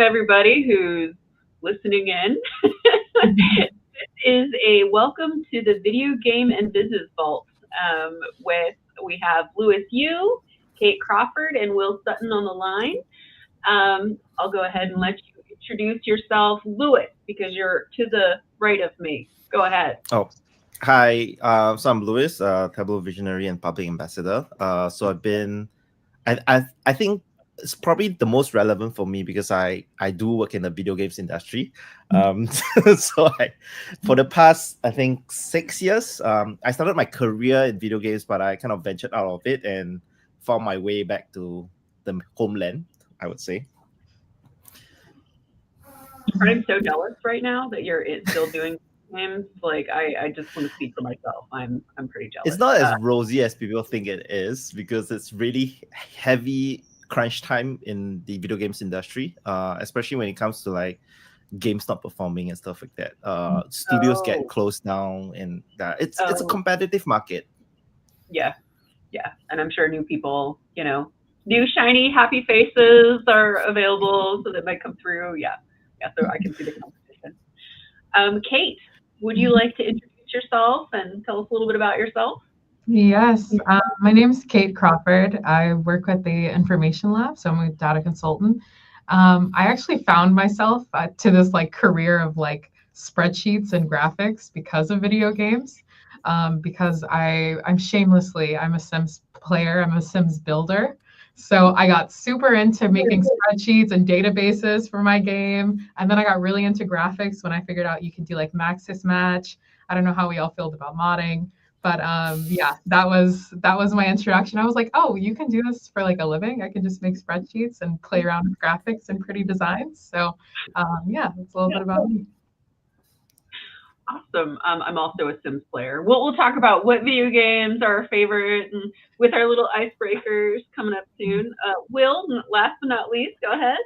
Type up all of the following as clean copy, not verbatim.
everybody who's listening in. This is a welcome to the Video Game and Vizzes Vault we have Lewis Yu, Kate Crawford, and Will Sutton on the line. I'll go ahead and let you introduce yourself, Lewis, because you're to the right of me. Go ahead. Oh, hi. So I'm Lewis, Tableau visionary and public ambassador. So I think it's probably the most relevant for me because I do work in the video games industry. For the past, I think 6 years, I started my career in video games, but I kind of ventured out of it and found my way back to the homeland, I would say. I'm so jealous right now that you're still doing games. Like I just want to speak for myself. I'm pretty jealous. It's not as rosy as people think it is because it's really heavy crunch time in the video games industry, especially when it comes to like games not performing and stuff like that. Studios get closed down, and it's a competitive market. Yeah, and I'm sure new people, new shiny happy faces are available, so that might come through. Yeah. So I can see the competition. Kate, would you like to introduce yourself and tell us a little bit about yourself? Yes, my name is Kate Crawford. I work with the Information Lab, so I'm a data consultant. I actually found myself to this career of spreadsheets and graphics because of video games. Because I'm a Sims player, I'm a Sims builder. So I got super into making spreadsheets and databases for my game. And then I got really into graphics when I figured out you could do Maxis Match. I don't know how we all feel about modding, but that was my introduction. I was like, oh, you can do this for a living. I can just make spreadsheets and play around with graphics and pretty designs. So that's a little bit about me. Awesome. I'm also a Sims player. We'll talk about what video games are our favorite and with our little icebreakers coming up soon. Will, last but not least, go ahead.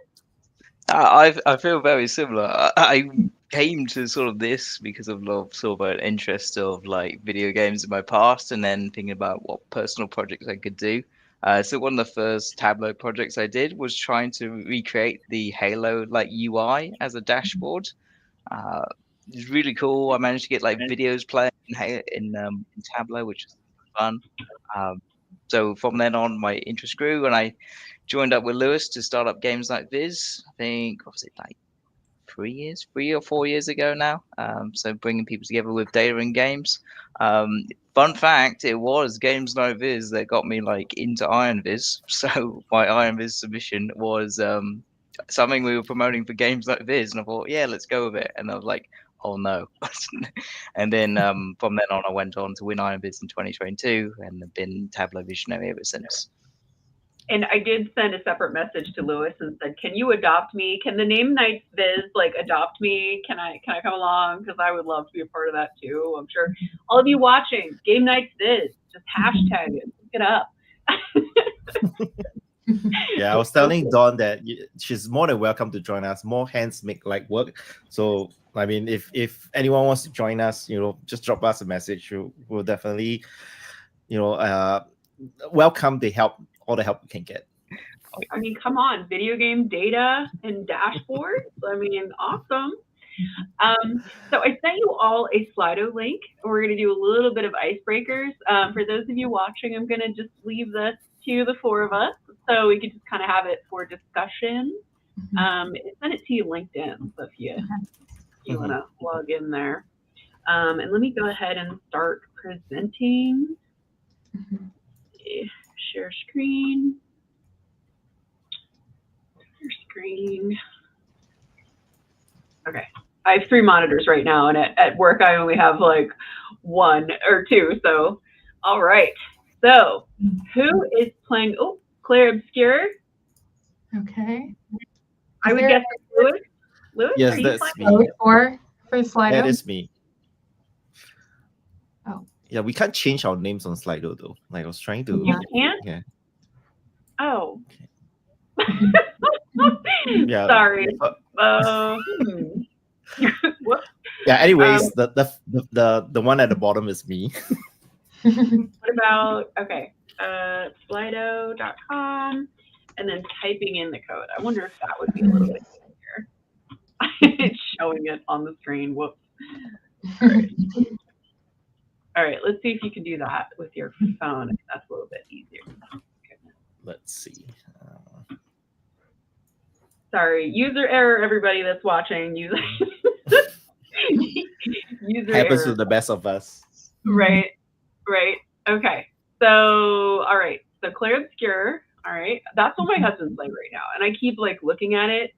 I feel very similar. I came to sort of this because of sort of an interest of video games in my past, and then thinking about what personal projects I could do. So one of the first Tableau projects I did was trying to recreate the Halo UI as a dashboard. It's really cool. I managed to get videos playing in Tableau, which is fun. So from then on, my interest grew, and I joined up with Lewis to start up Games Like Viz. I think, what was it, 3 or 4 years ago now? So bringing people together with data and games. Fun fact, it was Games Like Viz that got me into Iron Viz. So my Iron Viz submission was something we were promoting for Games Like Viz, and I thought, yeah, let's go with it. And I was like, oh no. And then from then on, I went on to win Iron Viz in 2022 and have been Tableau visionary ever since. And I did send a separate message to Lewis and said, can you adopt me? Can the name Nights Viz adopt me? Can I come along? Because I would love to be a part of that too. I'm sure all of you watching, Game Nights Viz, just hashtag it, look it up. Yeah, I was telling Dawn that she's more than welcome to join us. More hands make work. So I mean, if anyone wants to join us, just drop us a message. We'll definitely, welcome all the help we can get. I mean, come on, video game data and dashboards. I mean, awesome. So I sent you all a Slido link. We're going to do a little bit of icebreakers. For those of you watching, I'm going to just leave this to the four of us so we can just kind of have it for discussion. Send it to you LinkedIn, so if you want to log in there. And let me go ahead and start presenting. Share screen. Okay. I have 3 monitors right now, and at work I only have 1 or 2. So, all right. So, who is playing? Oh, Claire Obscure. Okay. I would guess Lewis. Lewis, yes, that's me. For Slido? That is me. Oh. Yeah, we can't change our names on Slido though. I was trying to. You can't? Yeah. Oh. Okay. Yeah. Sorry. Yeah. Anyways, the one at the bottom is me. What about Slido.com and then typing in the code? I wonder if that would be a little bit easier. It's showing it on the screen. Whoops. All right. All right, let's see if you can do that with your phone. That's a little bit easier. Let's see. Sorry, user error, everybody that's watching. User Happens error. to the best of us. Right. Okay. So, all right. So Clair Obscure. All right. That's what my husband's playing right now, and I keep like looking at it.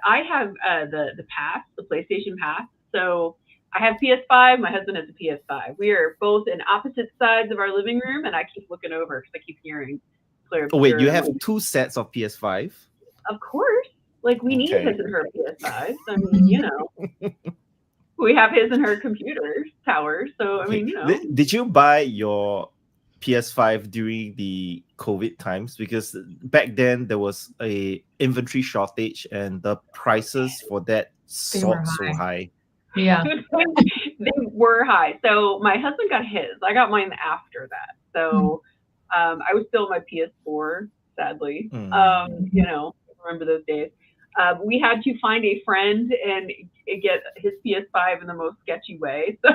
I have the pass, the PlayStation Pass. So I have PS5. My husband has a PS5. We are both in opposite sides of our living room, and I keep looking over because I keep hearing Clair Obscure. Oh wait, you have two sets of PS5? Of course. Like we need Okay. his and her PS5s. I mean, you know. We have his and her computer tower. So I mean, you know. Did you buy your PS5 during the COVID times? Because back then there was a inventory shortage and the prices for that soared so high. Yeah. They were high. So my husband got his. I got mine after that. So I was still on my PS4, sadly. You know, remember those days. We had to find a friend and get his PS5 in the most sketchy way. So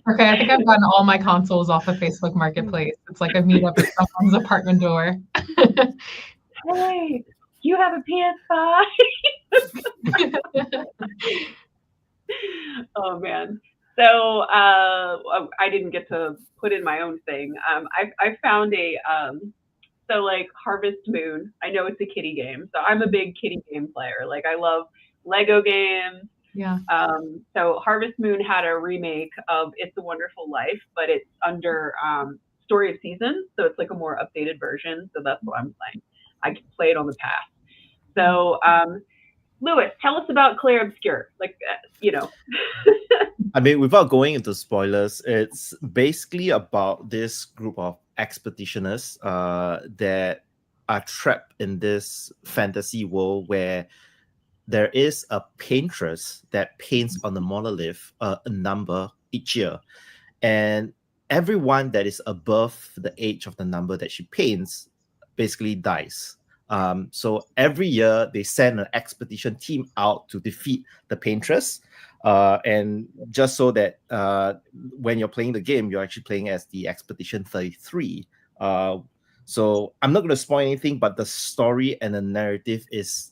okay, I think I've gotten all my consoles off of Facebook Marketplace. It's like a meetup at someone's apartment door. Hey, you have a PS5? Oh man. So I didn't get to put in my own thing. I found a so like Harvest Moon. I know it's a kiddie game, so I'm a big kiddie game player. Like I love Lego games. Yeah. So Harvest Moon had a remake of It's a Wonderful Life, but it's under Story of Seasons, so it's like a more updated version. So that's what I'm playing. I can play it on the pass. So Lewis, tell us about Clair Obscure. Like you know. I mean, without going into spoilers, it's basically about this group of expeditioners that are trapped in this fantasy world where there is a paintress that paints on the monolith a number each year. And everyone that is above the age of the number that she paints basically dies. So every year they send an expedition team out to defeat the paintress. And just so that when you're playing the game, you're actually playing as the Expedition 33. So I'm not going to spoil anything, but the story and the narrative is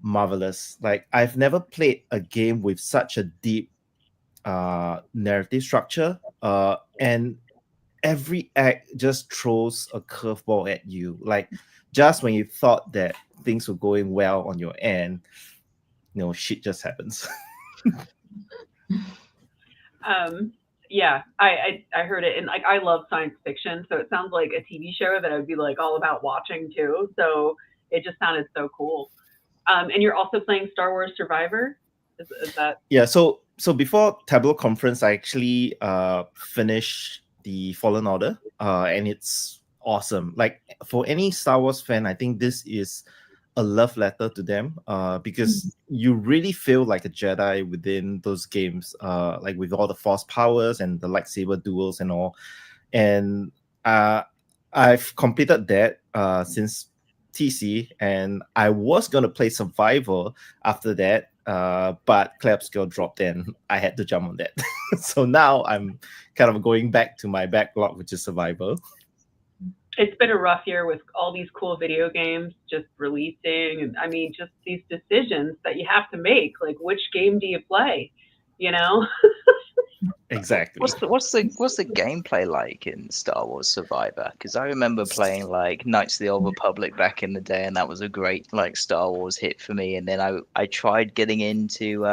marvelous. Like I've never played a game with such a deep narrative structure, and every act just throws a curveball at you. Like just when you thought that things were going well on your end, you know, shit just happens. Yeah, I heard it, and like I love science fiction, so it sounds like a TV show that I would be like all about watching too. So it just sounded so cool. And you're also playing Star Wars Survivor. Is that? Yeah. So before Tableau Conference, I actually finished the Fallen Order, and it's awesome. Like for any Star Wars fan, I think this is a love letter to them, because you really feel like a Jedi within those games, like with all the Force powers and the lightsaber duels and all. And I've completed that since TC, and I was gonna play Survivor after that, but Clair Obscure dropped in. I had to jump on that. So now I'm kind of going back to my backlog, which is Survivor. It's been a rough year with all these cool video games just releasing, and I mean, just these decisions that you have to make. Like, which game do you play? You know. Exactly. What's the gameplay like in Star Wars Survivor? Because I remember playing like Knights of the Old Republic back in the day, and that was a great like Star Wars hit for me. And then I tried getting into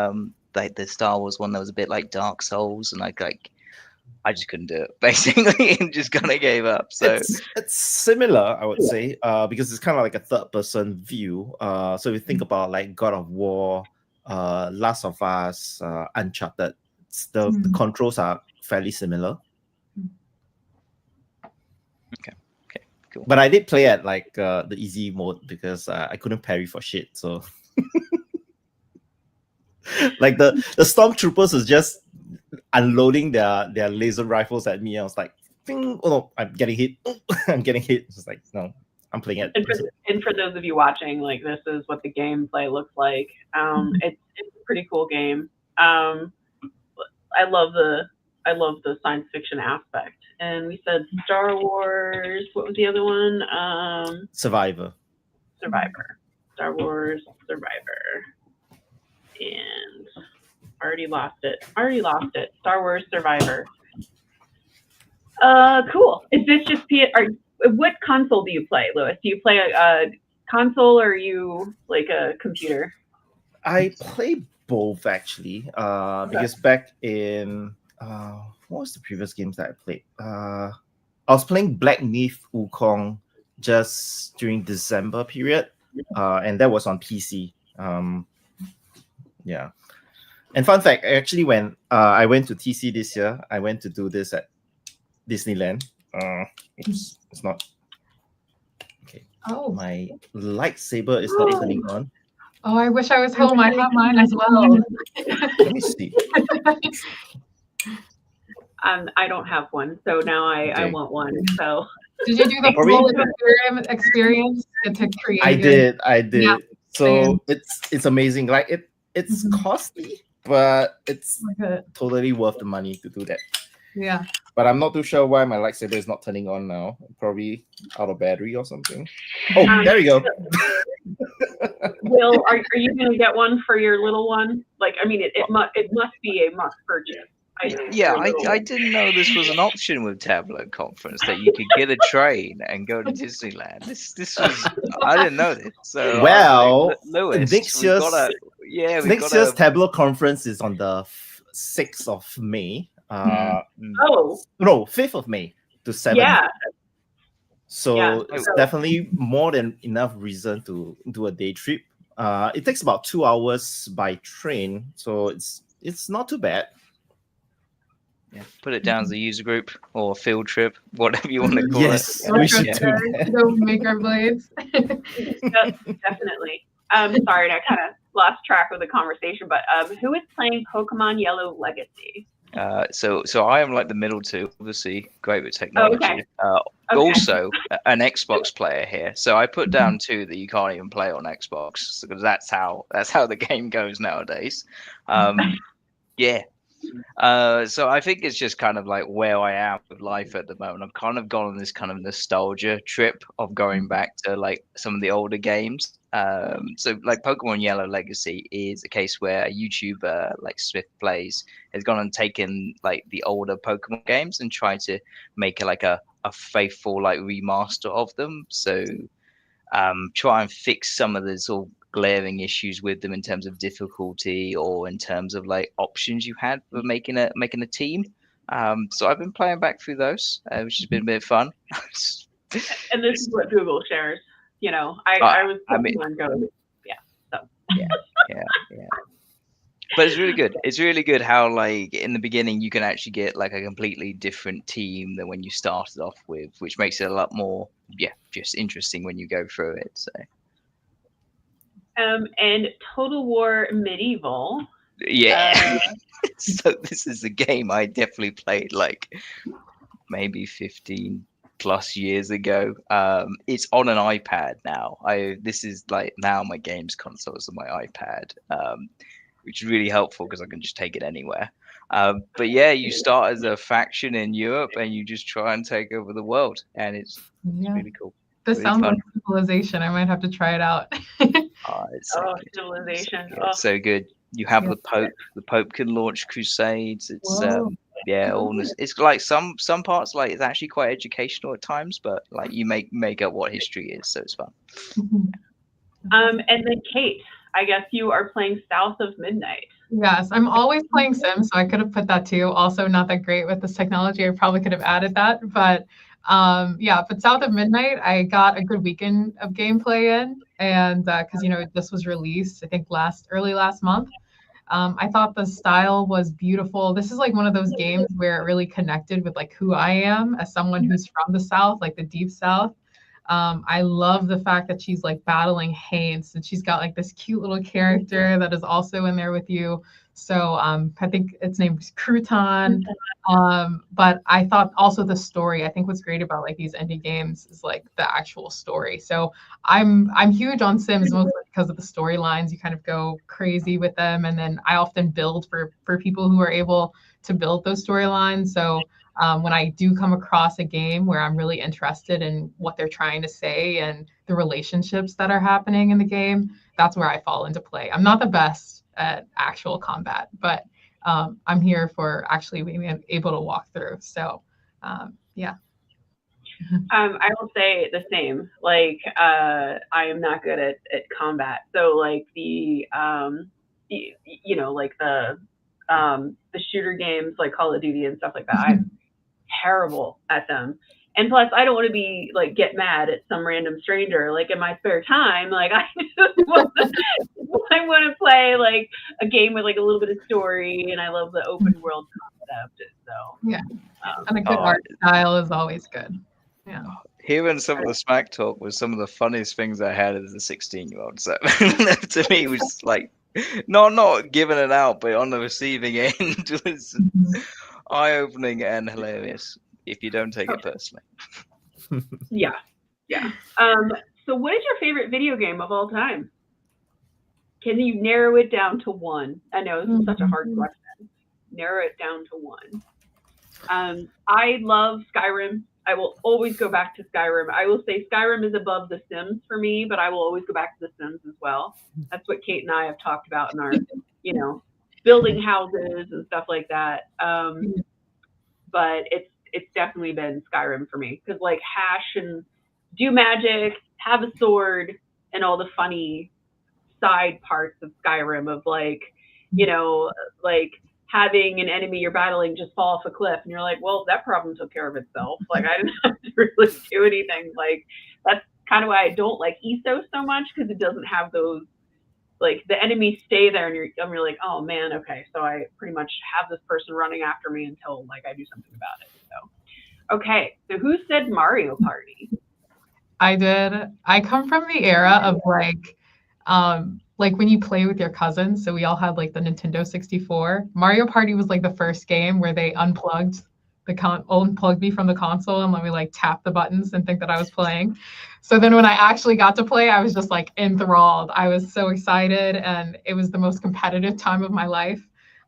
like the Star Wars one that was a bit like Dark Souls, and I just couldn't do it basically, and just kind of gave up. So it's similar, I would say, because it's kind of like a third-person view. So if you think about like God of War, Last of Us, Uncharted, the controls are fairly similar. Okay, cool. But I did play at like the easy mode because I couldn't parry for shit. So like the stormtroopers was just unloading their laser rifles at me. I was like, oh no, I'm getting hit. I'm getting hit. It's like, no, I'm playing it. And for those of you watching, like this is what the gameplay looks like. It's a pretty cool game. I love the science fiction aspect. And we said Star Wars. What was the other one? Survivor. Survivor. Star Wars Survivor. And already lost it. Star Wars Survivor. Cool. Is this just what console do you play, Lewis? Do you play a console or are you like a computer? I play both actually. Because back in what was the previous games that I played? I was playing Black Myth Wukong just during December period, and that was on PC. Yeah. And fun fact, actually, when I went to TC this year, I went to do this at Disneyland. Oops, it's not. Okay. Oh. My lightsaber is not turning on. Oh, I wish I was home. I have mine as well. Let me see. I don't have one, so now I want one. So did you do the full experience to create? I did. Yeah, so it's amazing. Like it's costly, but it's totally worth the money to do that. Yeah. But I'm not too sure why my lightsaber is not turning on now. Probably out of battery or something. Oh, there we go. Will, are you going to get one for your little one? Like, I mean, it must be a must purchase. I didn't know this was an option with Tablet Conference, that you could get a train and go to Disneyland. This was, I didn't know this. So well, Lewis, next year's Tablet Conference is on the 6th of May. No, 5th of May to 7th. Yeah. So it's definitely more than enough reason to do a day trip. It takes about 2 hours by train, so it's not too bad. Yeah, put it down as a user group or a field trip, whatever you want to call it. We should do that. Go make our blades. Definitely. Sorry, I kind of lost track of the conversation, but who is playing Pokemon Yellow Legacy? So I am like the middle two, obviously great with technology. Also an Xbox player here. So I put down two that you can't even play on Xbox because that's how the game goes nowadays. Yeah. So I think it's just kind of like where I am with life at the moment. I've kind of gone on this kind of nostalgia trip of going back to like some of the older games. So like Pokemon Yellow Legacy is a case where a YouTuber like Smith Plays has gone and taken like the older Pokemon games and tried to make like a faithful like remaster of them. So try and fix some of the sort of glaring issues with them in terms of difficulty or in terms of like options you had for making a team. So I've been playing back through those, which has been a bit of fun. And this is what Google shares. You know, I was Pokemon Go. Yeah. So. Yeah. But it's really good. It's really good how like in the beginning you can actually get like a completely different team than when you started off with, which makes it a lot more just interesting when you go through it. So. And Total War Medieval. Yeah. So this is a game I definitely played like maybe 15 plus years ago. It's on an iPad now. This is like now my games console is on my iPad, which is really helpful because I can just take it anywhere. But yeah, you start as a faction in Europe and you just try and take over the world, and it's really cool. This really sounds fun. like Civilization. I might have to try it out. Civilization. It's so good. You have the Pope. The Pope can launch crusades. It's it's like some parts like it's actually quite educational at times, but like you make up what history is, so it's fun. And then Kate, I guess you are playing South of Midnight. Yes, I'm always playing Sims, so I could have put that too. Also, not that great with this technology. I probably could have added that, but but South of Midnight, I got a good weekend of gameplay in, and because this was released, I think early last month. I thought the style was beautiful. This is like one of those games where it really connected with like who I am as someone who's from the South, like the deep South. I love the fact that she's like battling Haynes, and she's got like this cute little character that is also in there with you. So I think its name is Crouton. But I thought also the story. I think what's great about like these indie games is like the actual story. So I'm huge on Sims mostly because of the storylines. You kind of go crazy with them, and then I often build for people who are able to build those storylines. So when I do come across a game where I'm really interested in what they're trying to say and the relationships that are happening in the game, that's where I fall into play. I'm not the best at actual combat, but I'm here for actually being able to walk through. So yeah. I will say the same. Like, I am not good at combat. So like like the shooter games like Call of Duty and stuff like that, I'm terrible at them. And plus, I don't want to be like get mad at some random stranger. Like in my spare time, like I want to play like a game with like a little bit of story, and I love the open world concept. So yeah, and a good art style is always good. Yeah. Hearing some of the smack talk was some of the funniest things I had as a 16-year-old. So to me, it was like not giving it out, but on the receiving end was eye-opening and hilarious. If you don't take it personally. Yeah. So, what is your favorite video game of all time? Can you narrow it down to one? I know this is such a hard question. Narrow it down to one. I love Skyrim. I will always go back to Skyrim. I will say Skyrim is above The Sims for me, but I will always go back to The Sims as well. That's what Kate and I have talked about in our, building houses and stuff like that. But it's definitely been Skyrim for me because like hash and do magic, have a sword, and all the funny side parts of Skyrim of like, like having an enemy you're battling just fall off a cliff and you're like, well, that problem took care of itself. Like I didn't have to really do anything. Like that's kind of why I don't like ESO so much because it doesn't have those, like the enemies stay there and you're like, oh man, okay, so I pretty much have this person running after me until like I do something about it. So okay, so who said Mario Party? I did. I come from the era of like when you play with your cousins. So we all had like the Nintendo 64. Mario Party was like the first game where they unplugged me from the console and let me like tap the buttons and think that I was playing. So then when I actually got to play, I was just like enthralled. I was so excited and it was the most competitive time of my life.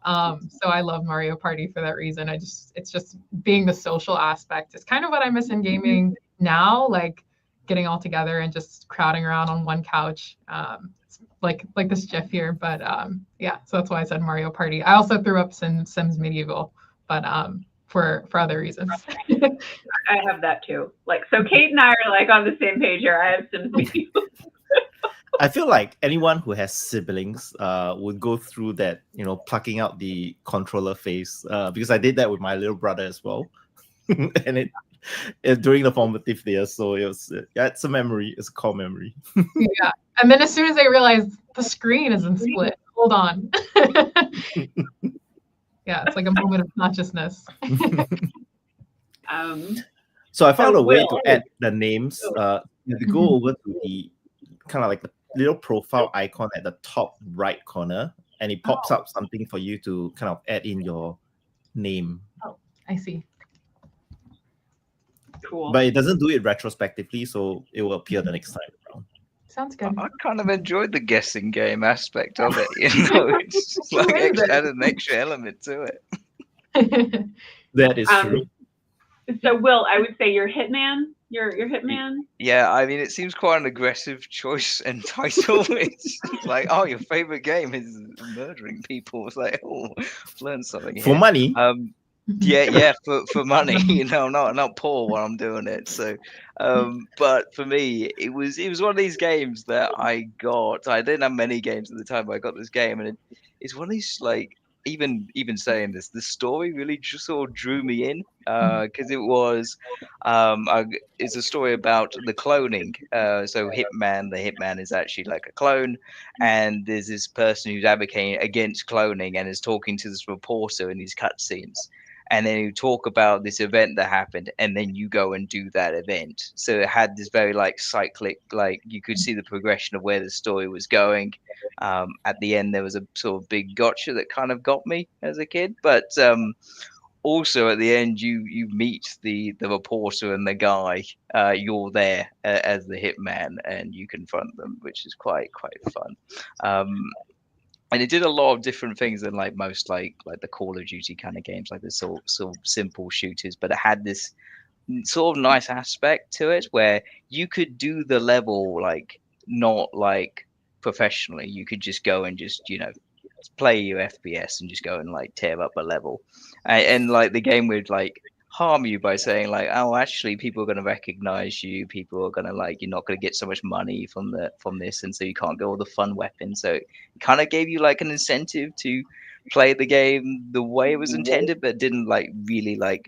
So I love Mario Party for that reason. It's just being the social aspect. It's kind of what I miss in gaming now, like getting all together and just crowding around on one couch. Like this GIF here, but yeah, so that's why I said Mario Party. I also threw up Sims Medieval, but for other reasons. I have that too. Like, so Kate and I are like on the same page here. I have Sims Medieval. I feel like anyone who has siblings would go through that, plucking out the controller phase, because I did that with my little brother as well, and it during the formative years. So it's a memory. It's a core memory. Yeah, and then as soon as I realized the screen isn't split, hold on. Yeah, it's like a moment of consciousness. So I found a way to add the names. You go over to the kind of like the little profile icon at the top right corner, and it pops up something for you to kind of add in your name. Oh, I see. Cool. But it doesn't do it retrospectively, so it will appear the next time around. Sounds good. I kind of enjoyed the guessing game aspect of it. It's just like added an extra element to it. That is true. So Will, I would say you're Hitman. You're Hitman. Yeah, I mean, it seems quite an aggressive choice and title. It's like, oh, your favorite game is murdering people. It's like, oh, I've learned something here. For money. Yeah, for money, not poor while I'm doing it. So, but for me, it was one of these games that I got. I didn't have many games at the time, but I got this game, and it's one of these like even saying this, the story really just sort of drew me in because it was it's a story about the cloning. So Hitman, the Hitman is actually like a clone, and there's this person who's advocating against cloning and is talking to this reporter in these cutscenes. and then you talk about this event that happened, and then you go and do that event. So it had this very like cyclic, like you could see the progression of where the story was going. At the end, there was a sort of big gotcha that kind of got me as a kid, but also at the end, you meet the reporter and the guy. You're there as the hitman, and you confront them, which is quite fun. Um, and it did a lot of different things than like most like the Call of Duty kind of games, like the sort of simple shooters. But it had this sort of nice aspect to it where you could do the level like not like professionally. You could just go and just play your FPS and just go and like tear up a level, and like the game would like harm you by saying like, oh, actually people are going to recognize you, people are going to like, you're not going to get so much money from this, and so you can't get all the fun weapons. So it kind of gave you like an incentive to play the game the way it was intended, but didn't like really like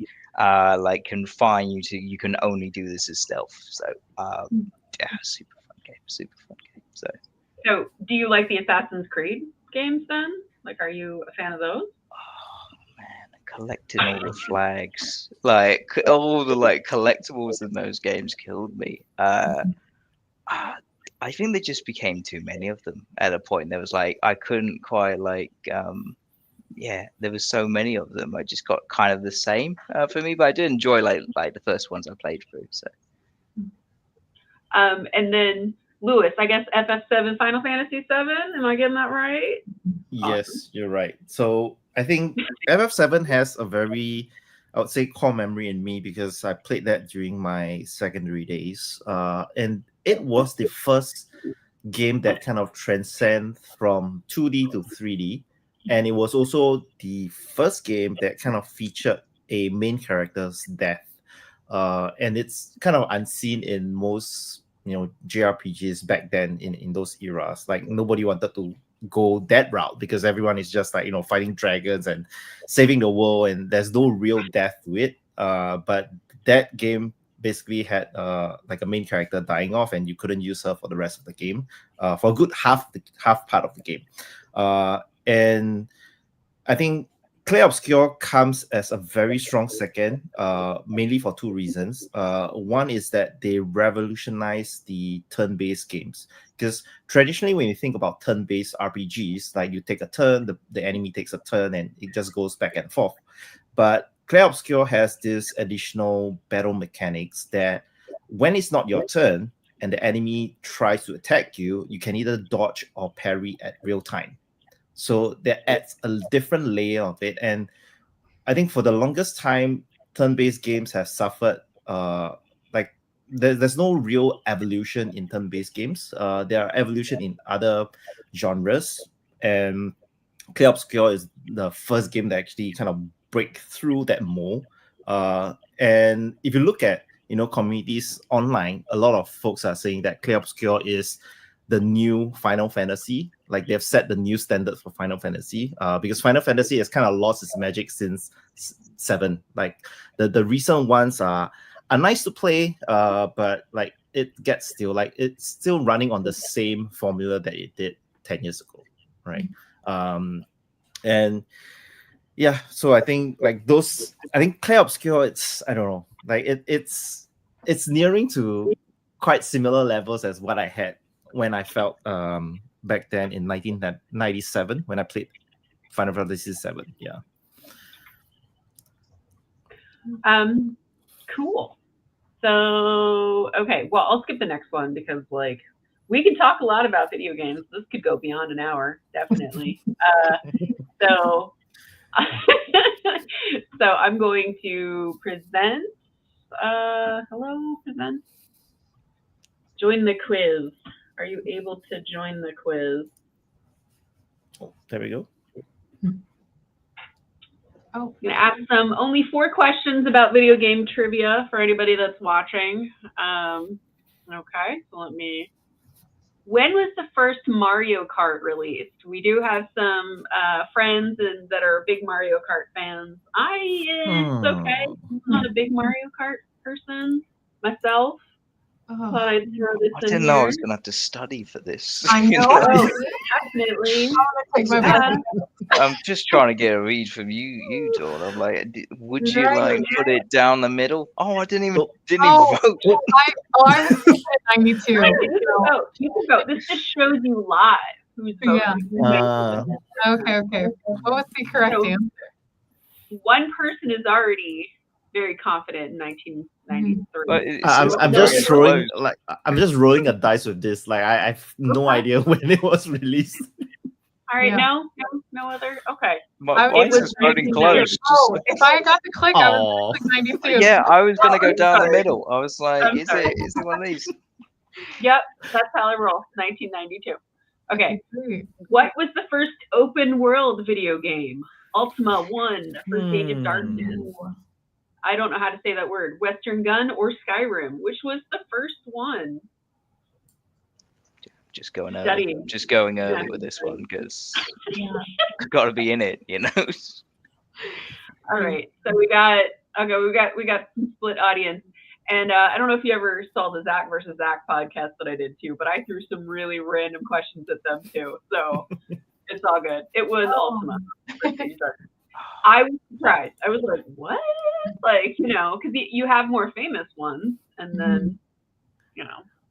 confine you to, you can only do this as stealth. So yeah, super fun game. So do you like the Assassin's Creed games then? Like, are you a fan of those? Oh man, collecting all the flags, like all the like collectibles in those games killed me. I think there just became too many of them at a point. There was like I couldn't quite like yeah, there was so many of them. I just got kind of the same for me, but I did enjoy like the first ones I played through. So and then Lewis, I guess FF7 Final Fantasy 7. Am I getting that right? Yes, Awesome. you're right. So I think FF7 has a very, I would say, core memory in me because I played that during my secondary days. And it was the first game that kind of transcend from 2D to 3D. And it was also the first game that kind of featured a main character's death. And it's kind of unseen in most JRPGs back then in those eras. Like nobody wanted to go that route because everyone is just like fighting dragons and saving the world, and there's no real death to it. But that game basically had like a main character dying off, and you couldn't use her for the rest of the game, for a good half part of the game. And I think Clair Obscur comes as a very strong second, mainly for two reasons. One is that they revolutionized the turn-based games. Because traditionally, when you think about turn-based RPGs, like you take a turn, the enemy takes a turn, and it just goes back and forth. But Clair Obscur has this additional battle mechanics that when it's not your turn and the enemy tries to attack you, you can either dodge or parry at real time. So that adds a different layer of it. And I think for the longest time, turn-based games have suffered like there's no real evolution in turn-based games. There are evolution in other genres, and Clair Obscur is the first game that actually kind of break through that mold. And if you look at communities online, a lot of folks are saying that Clair Obscur is the new Final Fantasy. Like they've set the new standards for Final Fantasy, because Final Fantasy has kind of lost its magic since 7. Like the recent ones are nice to play, but like it gets still like it's still running on the same formula that it did 10 years ago, right? And yeah, so I think like those, I think Clair Obscur, it's, I don't know, like it's nearing to quite similar levels as what I had when I felt back then in 1997 when I played Final Fantasy 7. Yeah. Cool. So okay, well I'll skip the next one because like we can talk a lot about video games. This could go beyond an hour, definitely. So so I'm going to present. Hello, present. Join the quiz. Are you able to join the quiz? Oh, there we go. Oh, I'm going to ask some only 4 questions about video game trivia for anybody that's watching. Okay, so let me. When was the first Mario Kart released? We do have some friends that are big Mario Kart fans. It's okay. I'm not a big Mario Kart person myself. Oh, Thought I'd throw this I in didn't know I here. was going to have to study for this. I you know. Oh, definitely. Take my Yeah. I'm just trying to get a read from you, Dawn. I'm like, would you Right. like put it down the middle? Oh, I didn't even Oh. vote. I was thinking 92. This is vote. You can vote. This just shows you live who's voting. Yeah. Who makes the decision. Okay. What was the correct So- answer? One person is already very confident in 1993. But it's I'm very just throwing close. I'm just rolling a dice with this. Like I have no Okay. idea when it was released. All right, Yeah. no other. Okay. Mine's was just voting 1990. close. Oh, if I got the click, I was Oh, like 92. Yeah, I was gonna Oh, go I'm down the sorry. middle. I was like, I'm is sorry. it one of these? Yep, that's how I roll. 1992. Okay. Great. What was the first open world video game? Ultima 1, First Age of Darkness. I don't know how to say that word. Western Gun or Skyrim? Which was the first one? Just going early. Studying. Just going Yeah. early with this one because Yeah. got to be in it, you know. All right. So we got some split audience. And I don't know if you ever saw the Zach versus Zach podcast that I did too, but I threw some really random questions at them too. So it's all good. It was Ultima. First Age of Darkness. I was surprised. I was like, what? Like, because you have more famous ones. And then,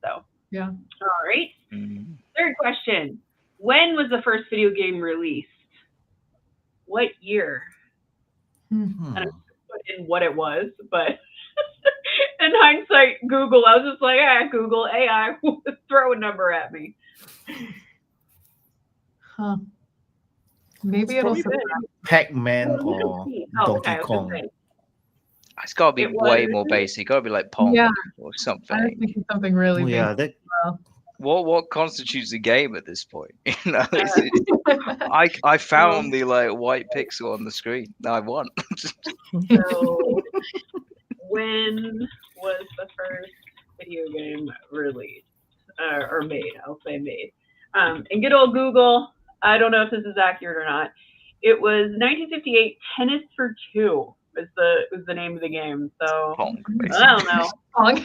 so. Yeah. All right. Mm. Third question. When was the first video game released? What year? Hmm. And I put in what it was, but in hindsight, Google, I was just like, Google, AI, throw a number at me. Huh. Maybe it'll What do you surprise. think? Pac-Man Oh, or okay, Donkey I was Kong. gonna say. It's got to be It way was- more basic. Got to be like Pong Yeah. or I was something. thinking something really Oh big. yeah, that What constitutes a game at this point? I found the like white pixel on the screen. I won. So, when was the first video game released or made? I'll say made. And good old Google. I don't know if this is accurate or not. It was 1958. Tennis for Two was the name of the game. So Pong. I don't know. Pong.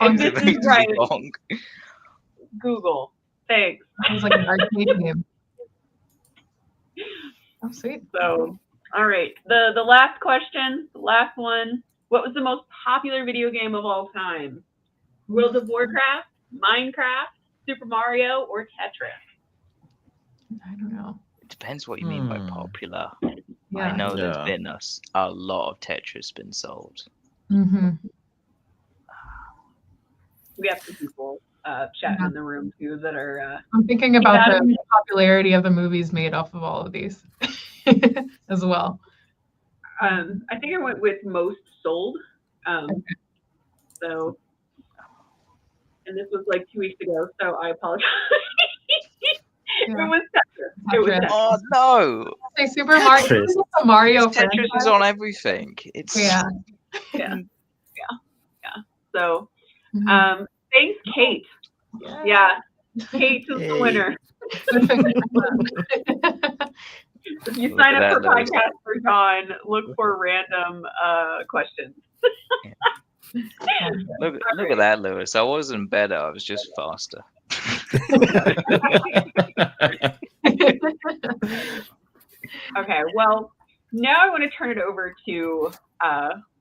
If this is right, Pong. Google. Thanks. It was like an arcade game. Oh, sweet. So, all right. The last question, the last one. What was the most popular video game of all time? World of Warcraft, Minecraft, Super Mario, or Tetris? I don't know. It depends what you mean by popular. Yeah. I know there's Yeah. been a lot of Tetris been sold. Mm-hmm. We have some people chatting in the room too that are. I'm thinking about Yeah. the popularity of the movies made off of all of these as well. I think I went with most sold. So, and this was like 2 weeks ago, so I apologize. It Yeah. was Tetris. It was Tetris. Tetris. Oh no! Say Super Mario. Tetris. This is the Mario Tetris franchise. is on everything. It's Yeah. Yeah. So, Mhm. thanks, Kate. Yeah, Kate is the Yay. winner. If you Look sign at up for that, Lewis. Podcast for Dawn, look for random questions. Look at that, Lewis. I wasn't better. I was just faster. Okay, well, now I want to turn it over to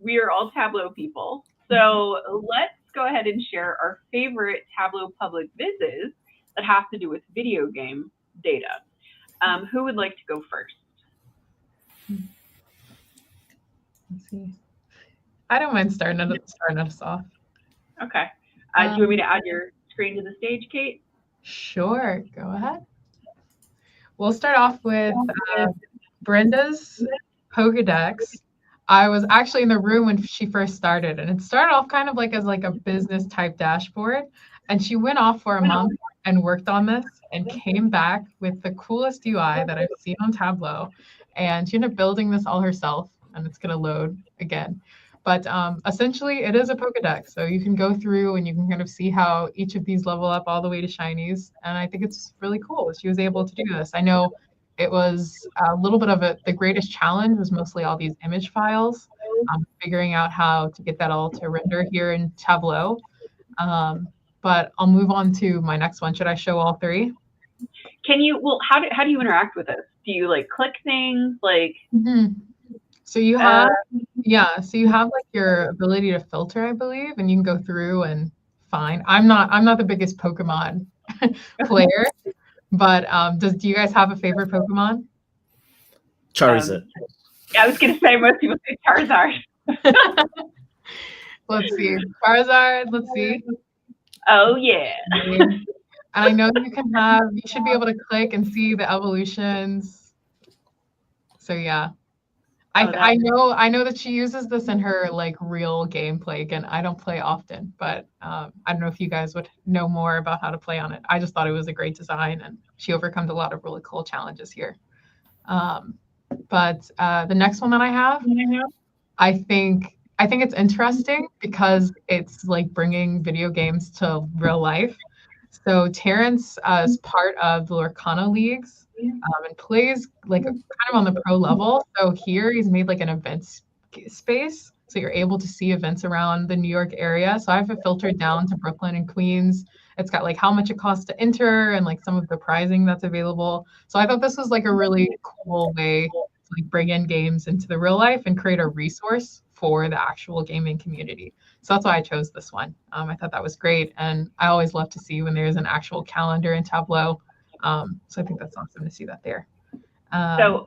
we are all Tableau people. So let's go ahead and share our favorite Tableau public vizzes that have to do with video game data. Who would like to go first? Let's see. I don't mind starting us off. Okay. Do you want me to add your screen to the stage, Kate? Sure, go ahead. We'll start off with Brenda's Pokedex. I was actually in the room when she first started, and it started off kind of like as like a business type dashboard. And she went off for a month and worked on this and came back with the coolest UI that I've seen on Tableau. And she ended up building this all herself, and it's gonna load again. But essentially, it is a Pokedex. So you can go through and you can kind of see how each of these level up all the way to shinies. And I think it's really cool. She was able to do this. I know it was a little bit of the greatest challenge was mostly all these image files, figuring out how to get that all to render here in Tableau. But I'll move on to my next one. Should I show all three? Can you? Well, how do you interact with this? Do you like click things? Like, So you have, so you have like your ability to filter, I believe, and you can go through and find. I'm not the biggest Pokemon player, but do you guys have a favorite Pokemon? Charizard. Yeah, I was gonna say most people say Charizard. Let's see, Charizard. Let's see. Oh yeah. And I know you should be able to click and see the evolutions. So yeah. I know that she uses this in her like real gameplay. Again, I don't play often, but I don't know if you guys would know more about how to play on it. I just thought it was a great design, and she overcomes a lot of really cool challenges here. But the next one that I have, I think it's interesting because it's like bringing video games to real life. So Terrence is part of the Lorcana leagues. And plays like kind of on the pro level. So here he's made like an events space. So you're able to see events around the New York area. So I have it filtered down to Brooklyn and Queens. It's got like how much it costs to enter and like some of the pricing that's available. So I thought this was like a really cool way to like bring in games into the real life and create a resource for the actual gaming community. So that's why I chose this one. I thought that was great. And I always love to see when there's an actual calendar in Tableau. So I think that's awesome to see that there. So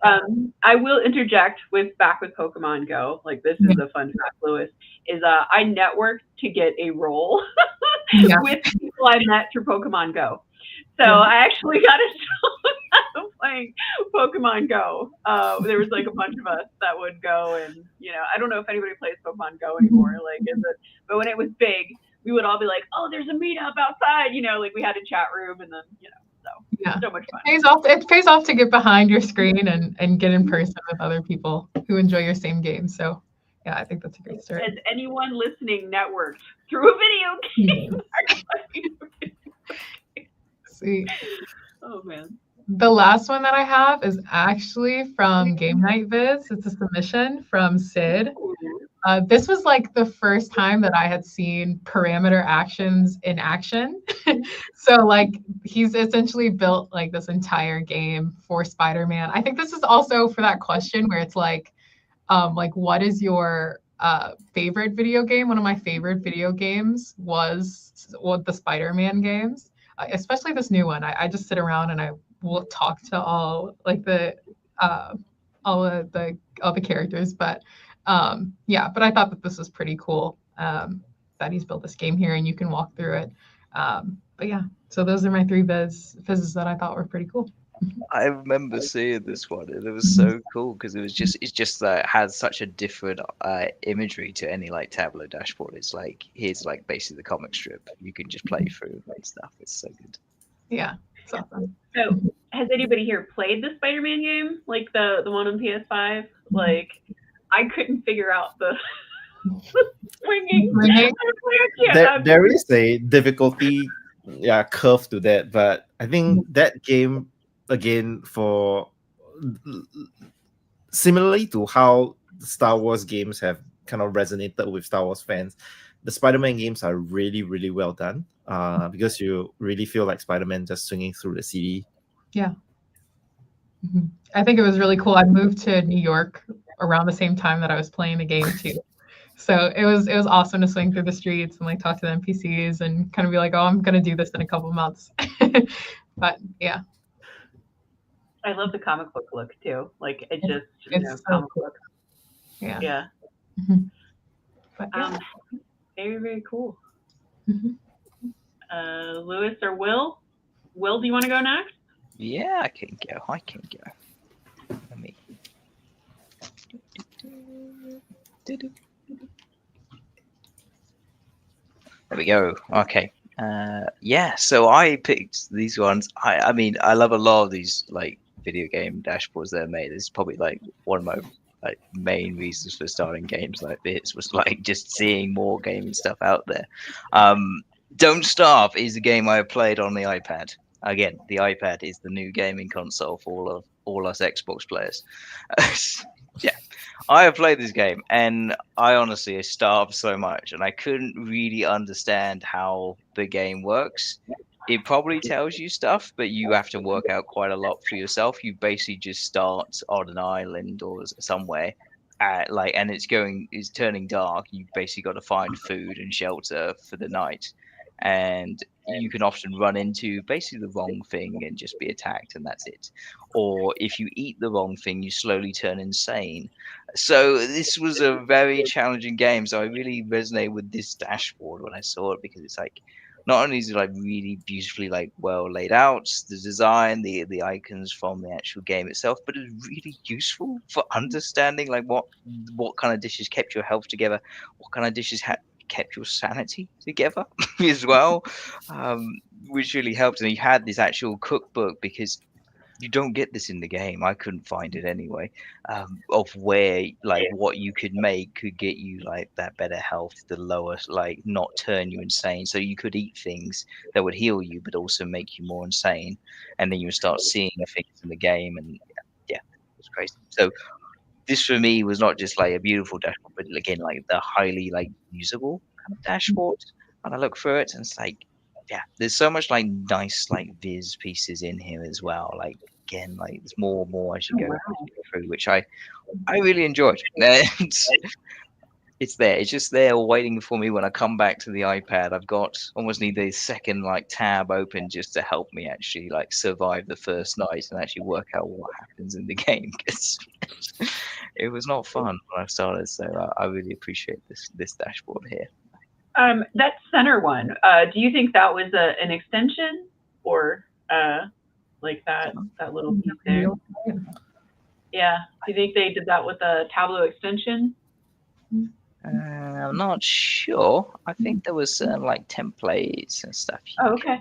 I will interject back with Pokemon Go. Like this is a fun fact, Lewis. Is I networked to get a role with people I met through Pokemon Go. So I actually got a show of playing Pokemon Go. There was like a bunch of us that would go, and I don't know if anybody plays Pokemon Go anymore. Like, but when it was big, we would all be like, "Oh, there's a meetup outside!" Like we had a chat room, and then so much fun. It pays off to get behind your screen and get in person with other people who enjoy your same game. So yeah, I think that's a great start. Has anyone listening networked through a video game? Sweet. Oh man. The last one that I have is actually from Game Night Viz. It's a submission from Sid. This was like the first time that I had seen parameter actions in action. So like he's essentially built like this entire game for Spider-Man. I think this is also for that question where it's like what is your favorite video game? One of my favorite video games was the Spider-Man games, especially this new one. I just sit around and I will talk to all like all the characters, but but I thought that this was pretty cool that he's built this game here and you can walk through it. But yeah, so those are my three Vizzes that I thought were pretty cool. I remember seeing this one and it was so cool because it's just that it has such a different imagery to any like Tableau dashboard. It's like here's like basically the comic strip you can just play through and stuff. It's so good. Yeah, it's awesome. So has anybody here played the Spider-Man game, like the one on PS5? Like I couldn't figure out the swinging. There is a difficulty curve to that, but I think that game again, for similarly to how the Star Wars games have kind of resonated with Star Wars fans, the Spider-Man games are really, really well done because you really feel like Spider-Man just swinging through the city. Yeah. Mm-hmm. I think it was really cool. I moved to New York around the same time that I was playing the game too. So it was awesome to swing through the streets and like talk to the NPCs and kind of be like, oh, I'm going to do this in a couple months. But yeah. I love the comic book look too. Like it's so comic cool. book. Yeah. Yeah. Mm-hmm. But, very, very cool. Mm-hmm. Lewis or Will? Will, do you want to go next? Yeah, I can go. Let me. There we go. Okay. So I picked these ones. I mean, I love a lot of these like video game dashboards they're made. This is probably like one of my like main reasons for starting games like this was like just seeing more gaming stuff out there. Don't Starve is a game I played on the iPad. Again, the iPad is the new gaming console for all us Xbox players. Yeah. I have played this game, and I honestly starved so much, and I couldn't really understand how the game works. It probably tells you stuff, but you have to work out quite a lot for yourself. You basically just start on an island or somewhere, and it's turning dark. You basically got to find food and shelter for the night, and you can often run into basically the wrong thing and just be attacked, and that's it. Or if you eat the wrong thing, you slowly turn insane. So this was a very challenging game. So I really resonated with this dashboard when I saw it, because it's like not only is it like really beautifully like well laid out, the design, the icons from the actual game itself, but it's really useful for understanding like what kind of dishes kept your health together, what kind of dishes had kept your sanity together as well, which really helped. And you had this actual cookbook, because you don't get this in the game. I couldn't find it anyway. Of where like what you could make could get you like that better health, the lowest, like not turn you insane. So you could eat things that would heal you, but also make you more insane. And then you would start seeing things in the game, and yeah, it was crazy. So this for me was not just like a beautiful dashboard, but again like the highly like usable kind of dashboard. And I look through it, and it's like, yeah, there's so much like nice like Viz pieces in here as well. Like again, like there's more and more as you go through, which I really enjoyed. And it's there. It's just there waiting for me when I come back to the iPad. I've got almost need a second like tab open just to help me actually like survive the first night and actually work out what happens in the game. 'Cause it was not fun when I started. So I really appreciate this dashboard here. That center one, do you think that was an extension or like that little piece there? Yeah. Do you think they did that with a Tableau extension? I'm not sure. I think there was like templates and stuff. Oh, okay.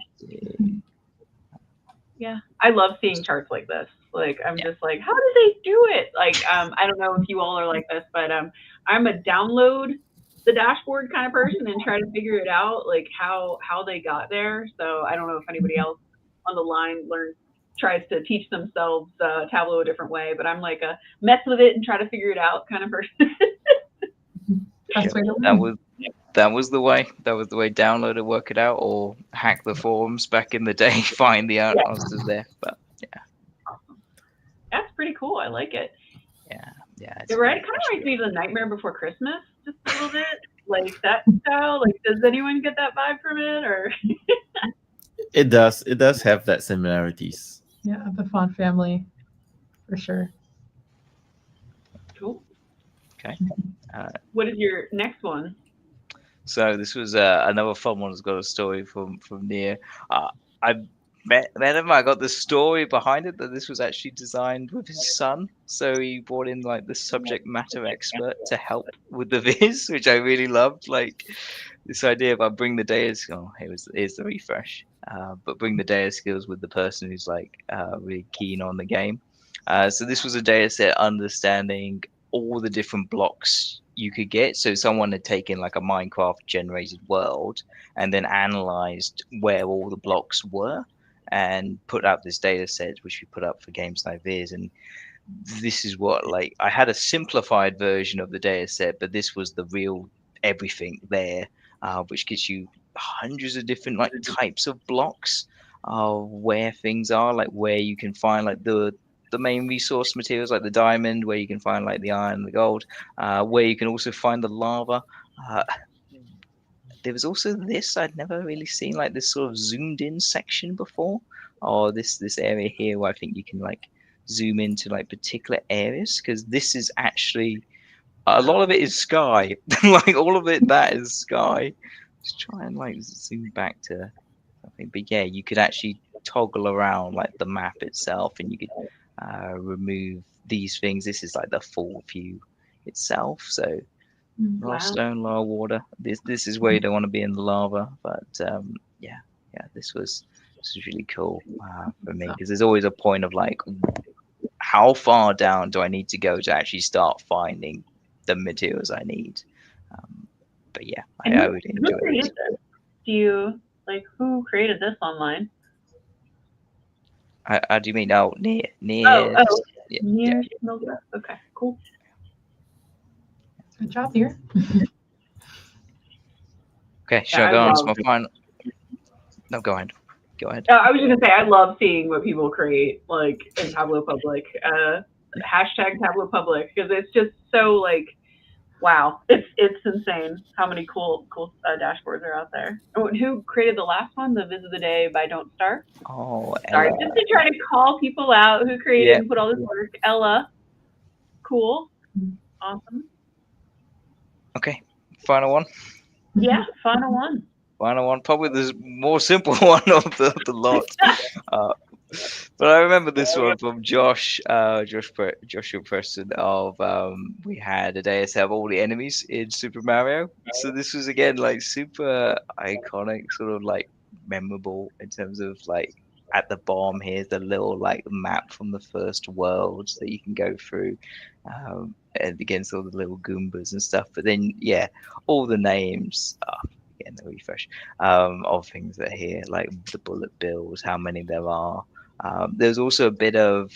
Yeah, I love seeing charts like this. Like, I'm just like, how do they do it? Like, I don't know if you all are like this, but I'm a download the dashboard kind of person and try to figure it out, like how they got there. So I don't know if anybody else on the line tries to teach themselves Tableau a different way, but I'm like a mess with it and try to figure it out kind of person. That was the way. That was the way. Download it, work it out, or hack the forums back in the day. Find the answers there. But yeah, Awesome. That's pretty cool. I like it. Yeah. It kind of reminds me of the Nightmare Before Christmas, just a little bit, like that style. Like, does anyone get that vibe from it, or? It does. It does have that similarities. Yeah, the font family, for sure. Cool. Okay. What is your next one? So this was another fun one. Has got a story from Nia. I met him. I got the story behind it, that this was actually designed with his son. So he brought in like the subject matter expert to help with the Viz, which I really loved. Like this idea of bring the data. Oh, here's the refresh. But bring the data skills with the person who's like really keen on the game. So this was a data set understanding all the different blocks you could get. So someone had taken like a Minecraft generated world and then analyzed where all the blocks were and put out this data set, which we put up for games like Viz. And this is what, like, I had a simplified version of the data set, but this was the real everything there, which gives you hundreds of different like types of blocks, where things are, like where you can find like the main resource materials like the diamond, where you can find like the iron, the gold, where you can also find the lava. There was also this, I'd never really seen like this sort of zoomed in section before, or this area here where I think you can like zoom into like particular areas, because this is actually a lot of it is sky. Like all of it, that is sky. Just try and like zoom back to something, but yeah, you could actually toggle around like the map itself, and you could remove these things. This is like the full view itself. So raw stone, raw water. This is where you don't want to be in the lava. But yeah, this was really cool for me, because there's always a point of like, how far down do I need to go to actually start finding the materials I need? But yeah, I really enjoyed it. Do you like who created this online? How do you mean? Oh, near. Oh, Yeah. near. Okay, cool. Good job, dear. Okay, should Yeah, I go on to love my final? No, go ahead. Go ahead. I was just gonna say I love seeing what people create like in Tableau Public. Hashtag Tableau Public because it's just so like wow, it's insane how many cool dashboards are out there. Oh, and who created the last one, the Viz of the Day by Don't Starve? Oh, Sorry, Ella. just to try to call people out who created Yeah. and put all this work. Ella, cool, awesome. Okay, final one. Yeah, final one. Final one, probably the more simple one of the lot. But I remember this one from Joshua Preston of we had a day to have all the enemies in Super Mario. So this was again like super iconic, sort of like memorable in terms of like at the bottom here's the little like map from the first world that you can go through and against all the little Goombas and stuff. But then yeah, all the names. Getting the refresh of things that are here, like the bullet bills, how many there are. There's also a bit of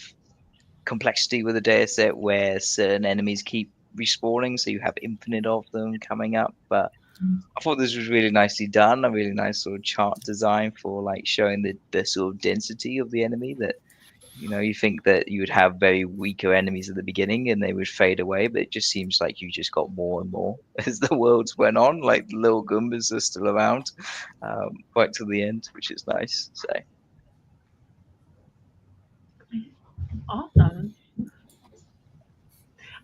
complexity with the data set where certain enemies keep respawning, so you have infinite of them coming up. But I thought this was really nicely done, a really nice sort of chart design for like showing the sort of density of the enemy that you think that you would have very weaker enemies at the beginning and they would fade away, but it just seems like you just got more and more as the worlds went on. Like the little Goombas are still around right till the end, which is nice. So Awesome.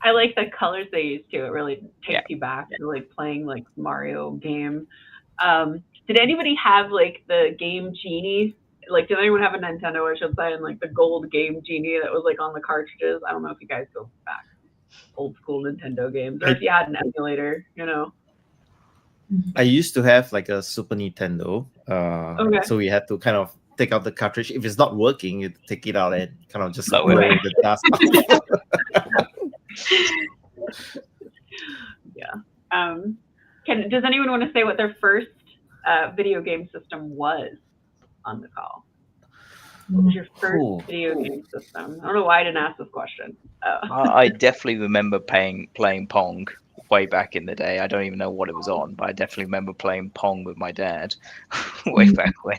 I like the colors they use too. It really takes Yeah. you back to like playing like Mario game. Did anybody have like the game genie? Like, did anyone have a Nintendo, I should say, and like the gold game genie that was like on the cartridges? I don't know if you guys go back old school Nintendo games, or if you had an emulator, you know. I used to have like a Super Nintendo, Okay. so we had to kind of take out the cartridge. If it's not working, you take it out and kind of just Blow blow it. the dust. Yeah. Does anyone want to say what their first video game system was on the call? What was your first Cool. video game system? I don't know why I didn't ask this question. I definitely remember playing Pong way back in the day. I don't even know what it was on, but I definitely remember playing Pong with my dad way back when.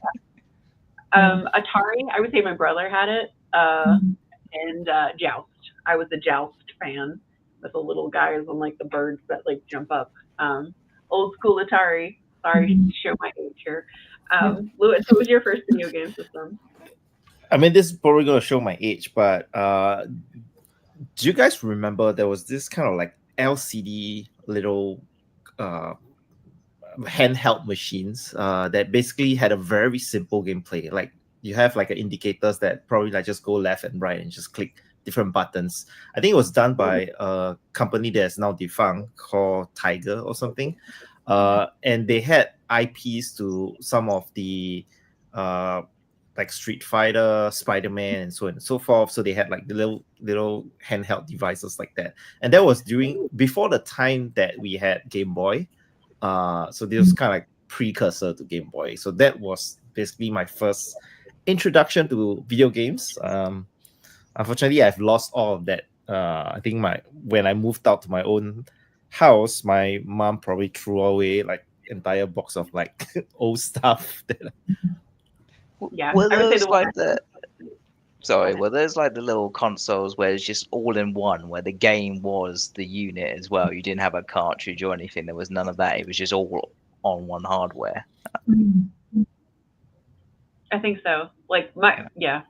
Atari, I would say my brother had it, and Joust. I was a Joust fan with the little guys on like the birds that like jump up. Old school Atari. Sorry to show my age here. Lewis, what was your first video game system? I mean, this is probably going to show my age, but do you guys remember there was this kind of like LCD little handheld machines that basically had a very simple gameplay? Like you have like indicators that probably like just go left and right and just click different buttons. I think it was done by a company that is now defunct called Tiger or something. And they had IPs to some of the like Street Fighter, Spider-Man, and so on and so forth. So they had like the little handheld devices like that. And that was before the time that we had Game Boy. So this was kind of like precursor to Game Boy. So that was basically my first introduction to video games. Unfortunately, I've lost all of that. I think when I moved out to my own house, my mom probably threw away like entire box of like old stuff. Yeah, Were I would say those the one. like Sorry, well, there's like the little consoles where it's just all in one, where the game was the unit as well. You didn't have a cartridge or anything. There was none of that. It was just all on one hardware. I think so. Like yeah.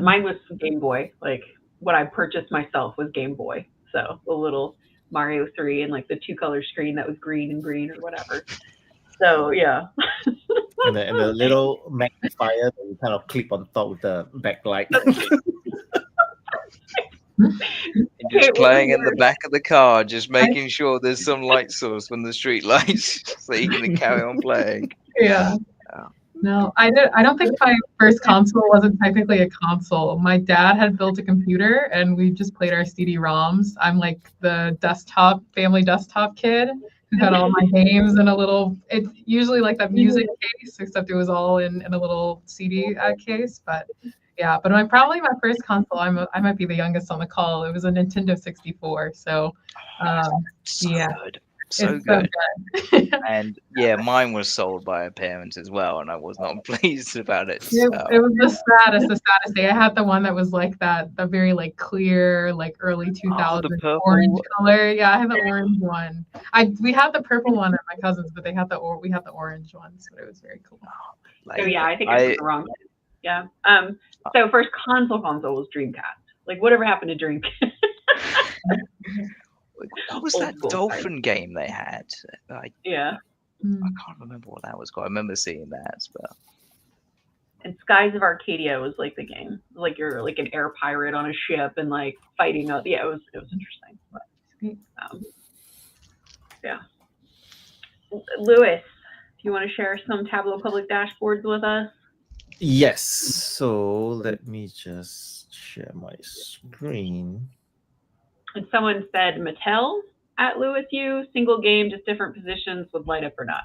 Mine was Game Boy. Like what I purchased myself was Game Boy. So the little Mario 3 and like the 2-color screen that was green and green or whatever. So yeah. and the little magnifier that you kind of clip on top with the backlight. And just playing in the back of the car, just making sure there's some light source from the street lights so you can carry on playing. Yeah. No, I don't think my first console wasn't technically a console. My dad had built a computer and we just played our CD-ROMs. I'm like the family desktop kid who had all my games in a little, it's usually like that music case, except it was all in a little CD case. But Yeah, but probably my first console. I might be the youngest on the call. It was a Nintendo 64. So, So yeah, good. So it's so good. good. And yeah, mine was sold by a parent as well, and I was not pleased about it. It So was the saddest day. I had the one that was like that, the very like clear, like early 2000s the orange purple. color. Yeah, I had the orange one. We had the purple one at my cousins, but we had the orange ones, but it was very cool. So Like yeah, I think I put the wrong one. Yeah. So first console was Dreamcast. Like whatever happened to Dreamcast? what was Old that school, dolphin game they had? Yeah. I can't remember what that was called. I remember seeing that, but And Skies of Arcadia was like the game. Like you're like an air pirate on a ship and like fighting. Yeah, it was interesting. But, yeah. Lewis, do you want to share some Tableau Public dashboards with us? Yes. So let me just share my screen. And someone said Mattel at Lewis U, single game, just different positions would light up or not.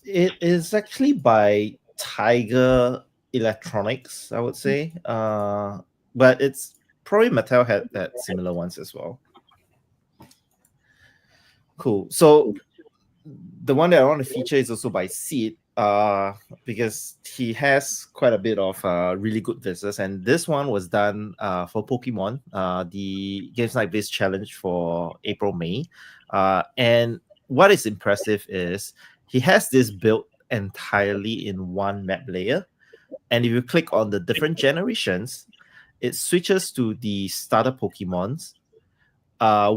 It is actually by Tiger Electronics, I would say. But it's probably Mattel had similar ones as well. Cool. So the one that I want to feature is also by Seed, because he has quite a bit of really good Vizzes, and this one was done for Pokemon, the Games Like This challenge for April-May. And what is impressive is he has this built entirely in one map layer, and if you click on the different generations, it switches to the starter Pokemons,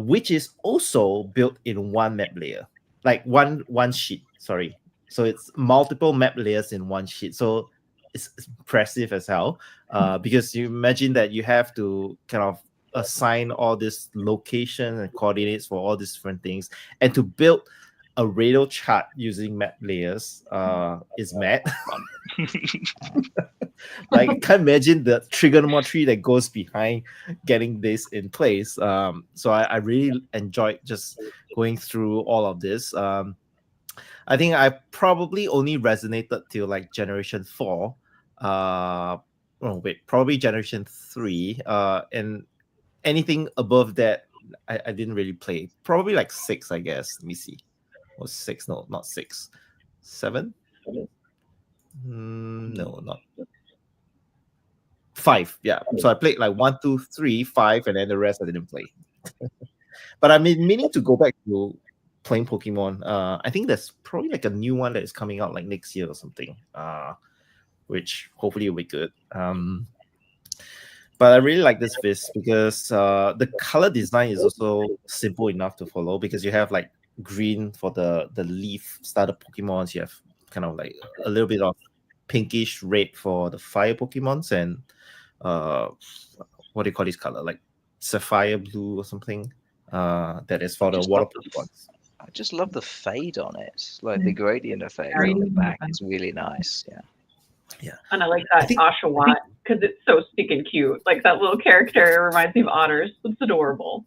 which is also built in one map layer, like one sheet. Sorry, so it's multiple map layers in one sheet. So it's impressive as hell, because you imagine that you have to kind of assign all this location and coordinates for all these different things, and to build a radar chart using map layers is mad. Like, I can't imagine the trigonometry that goes behind getting this in place. So I really enjoyed just going through all of this. I think I probably only resonated till like generation 4. Probably generation 3. And anything above that, I didn't really play. Probably like 6, I guess. Let me see. Was 6? No, not 6. 7? No, not 5. Yeah. So I played like 1, 2, 3, 5, and then the rest I didn't play. But I've been meaning to go back to playing Pokemon. I think there's probably like a new one that is coming out like next year or something. Which hopefully will be good. But I really like this Viz because the color design is also simple enough to follow, because you have like green for the leaf starter Pokemons. You have kind of like a little bit of pinkish red for the fire Pokemons, and what do you call this color? Like sapphire blue or something. That is for the water Pokemons. I just love the fade on it. Like the gradient effect on the back is really nice. Yeah. Yeah. And I like that Oshawott because it's so stinking cute. Like that little character reminds me of otters. It's adorable.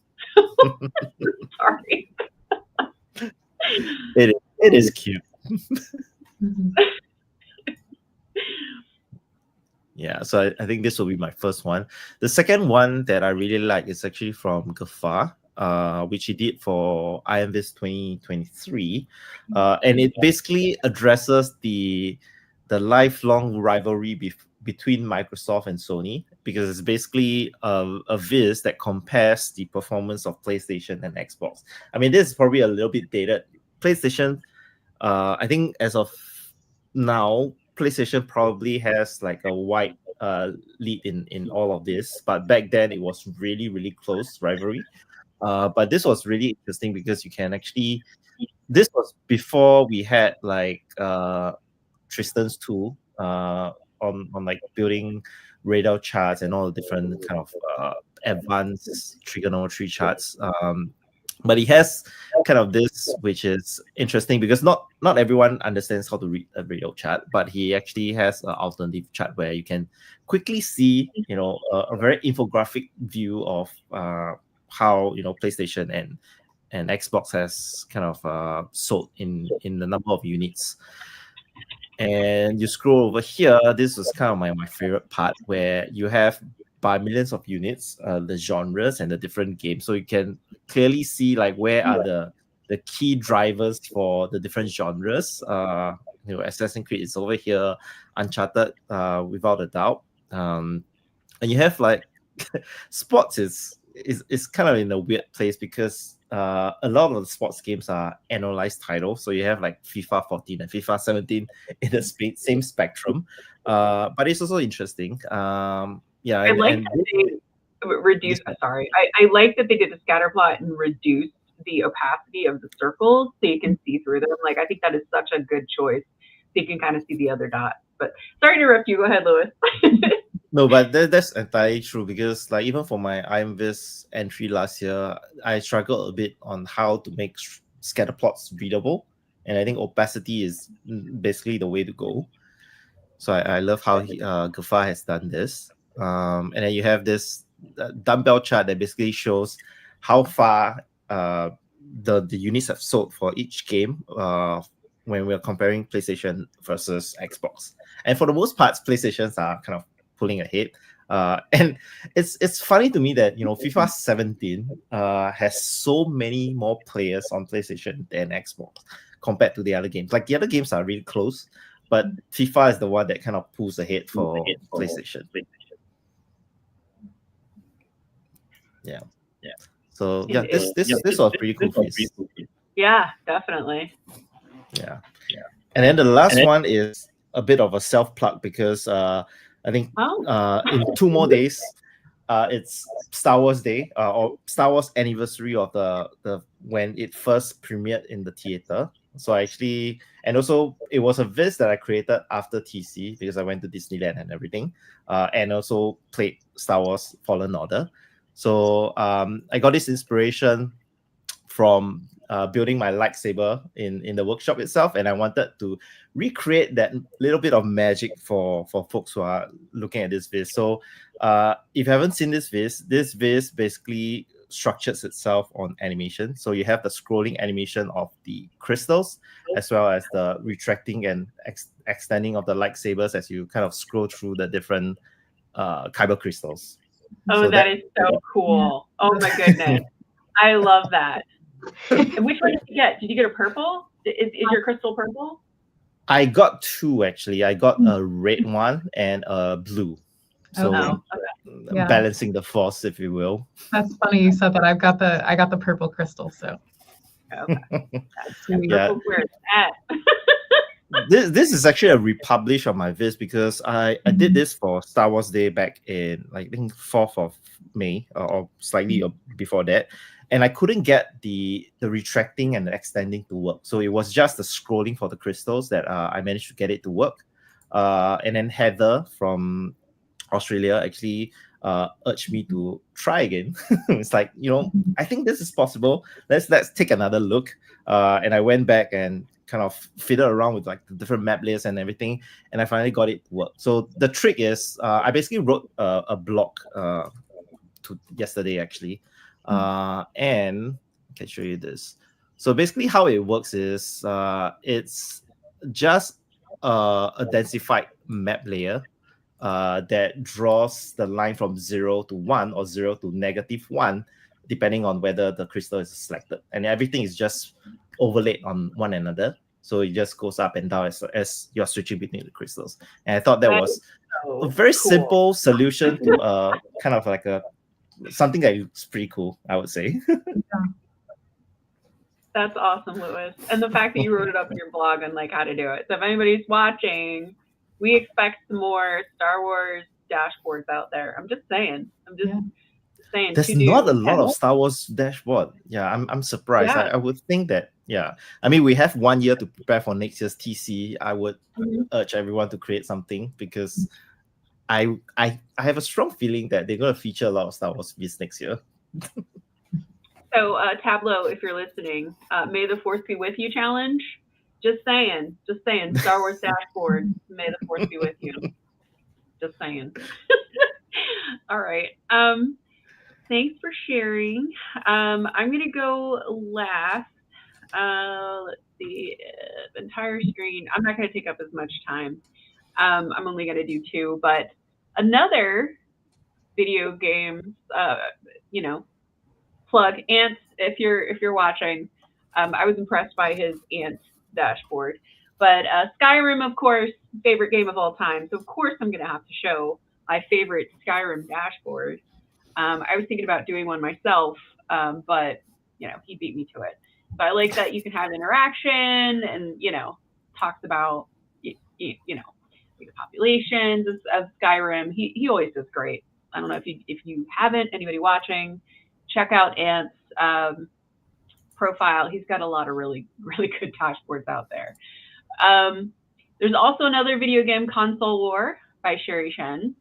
Sorry. It is cute. Yeah, so I think this will be my first one. The second one that I really like is actually from Gafar, which he did for IMVIS 2023. And it basically addresses the lifelong rivalry between Microsoft and Sony, because it's basically a Viz that compares the performance of PlayStation and Xbox. I mean, this is probably a little bit dated. PlayStation, I think as of now, PlayStation probably has like a wide lead in all of this, but back then it was really, really close rivalry. But this was really interesting because you can actually, this was before we had like Tristan's tool on like building radar charts and all the different kind of advanced trigonometry charts. But he has kind of this, which is interesting because not everyone understands how to read a radar chart, but he actually has an alternative chart where you can quickly see, a very infographic view of how PlayStation and Xbox has kind of sold in the number of units. And you scroll over here. This was kind of my favorite part, where you have by millions of units the genres and the different games, so you can clearly see like where are the key drivers for the different genres. Assassin's Creed is over here, Uncharted, without a doubt. And you have like sports is kind of in a weird place, because a lot of the sports games are annualized titles. So you have like FIFA 14 and FIFA 17 in the same spectrum. But it's also interesting. Yeah, I like that they reduced. Sorry, I like that they did the scatter plot and reduced the opacity of the circles so you can see through them. Like, I think that is such a good choice. So you can kind of see the other dots. But sorry to interrupt you. Go ahead, Lewis. No, but that's entirely true, because like even for my IMVIS entry last year, I struggled a bit on how to make scatter plots readable, and I think opacity is basically the way to go. So I love how Gafar has done this. And then you have this dumbbell chart that basically shows how far the units have sold for each game when we're comparing PlayStation versus Xbox. And for the most part, PlayStations are kind of pulling ahead. And it's funny to me that FIFA 17 has so many more players on PlayStation than Xbox compared to the other games. Like, the other games are really close, but FIFA is the one that kind of pulls ahead for PlayStation. Yeah. So yeah, this was pretty cool. Yeah, definitely. Yeah. And then the last one is a bit of a self plug, because I think in 2 more days, it's Star Wars Day, or Star Wars anniversary of the when it first premiered in the theater. So and also it was a Viz that I created after TC, because I went to Disneyland and everything, and also played Star Wars Fallen Order. So I got this inspiration from building my lightsaber in the workshop itself, and I wanted to recreate that little bit of magic for folks who are looking at this Viz. So if you haven't seen this Viz basically structures itself on animation. So you have the scrolling animation of the crystals, as well as the retracting and extending of the lightsabers as you kind of scroll through the different kyber crystals. Oh, so that is so cool. Oh my goodness. I love that. And which one did you get? Did you get a purple? Is your crystal purple? I got 2 actually. I got a red one and a blue. So balancing the force, if you will. That's funny you said that. I got the purple crystal. So yeah. Where it's at. This is actually a republish of my Viz, because I did this for Star Wars Day back in, like, I think 4th of May or slightly before that, and I couldn't get the retracting and the extending to work. So it was just the scrolling for the crystals that I managed to get it to work. And then Heather from Australia actually urged me to try again. It's like, I think this is possible. Let's take another look. And I went back and kind of fiddle around with like the different map layers and everything, and I finally got it to work. So the trick is, I basically wrote a blog yesterday actually, and I can show you this. So basically how it works is, it's just a densified map layer that draws the line from 0 to 1 or 0 to -1, depending on whether the crystal is selected, and everything is just overlaid on one another, so it just goes up and down as you're switching between the crystals. And I thought that was a very simple solution to kind of like something that is pretty cool, I would say. That's awesome, Lewis. And the fact that you wrote it up in your blog on like how to do it. So if anybody's watching, we expect some more Star Wars dashboards out there. I'm just saying. Saying there's not a lot of Star Wars dashboard. Yeah, I'm surprised. I would think that, I mean, we have 1 year to prepare for next year's TC. I would urge everyone to create something, because I have a strong feeling that they're going to feature a lot of Star Wars Viz next year. So Tableau, if you're listening, May the Force be with you challenge. Just saying, Star Wars dashboard, May the Force be with you. Just saying. All right. Thanks for sharing. I'm going to go last. Let's see, entire screen. I'm not going to take up as much time. I'm only going to do two, but another video games, you know, plug. Ants, if you're watching, I was impressed by his Ant dashboard. But Skyrim, of course, favorite game of all time. So of course I'm going to have to show my favorite Skyrim dashboard. I was thinking about doing one myself, but you know he beat me to it. So I like that you can have interaction, and you know talks about you know the populations of Skyrim. He always does great. I don't know if you haven't, anybody watching, check out Ant's profile. He's got a lot of really good dashboards out there. There's also another video game console war by Sherry Shen.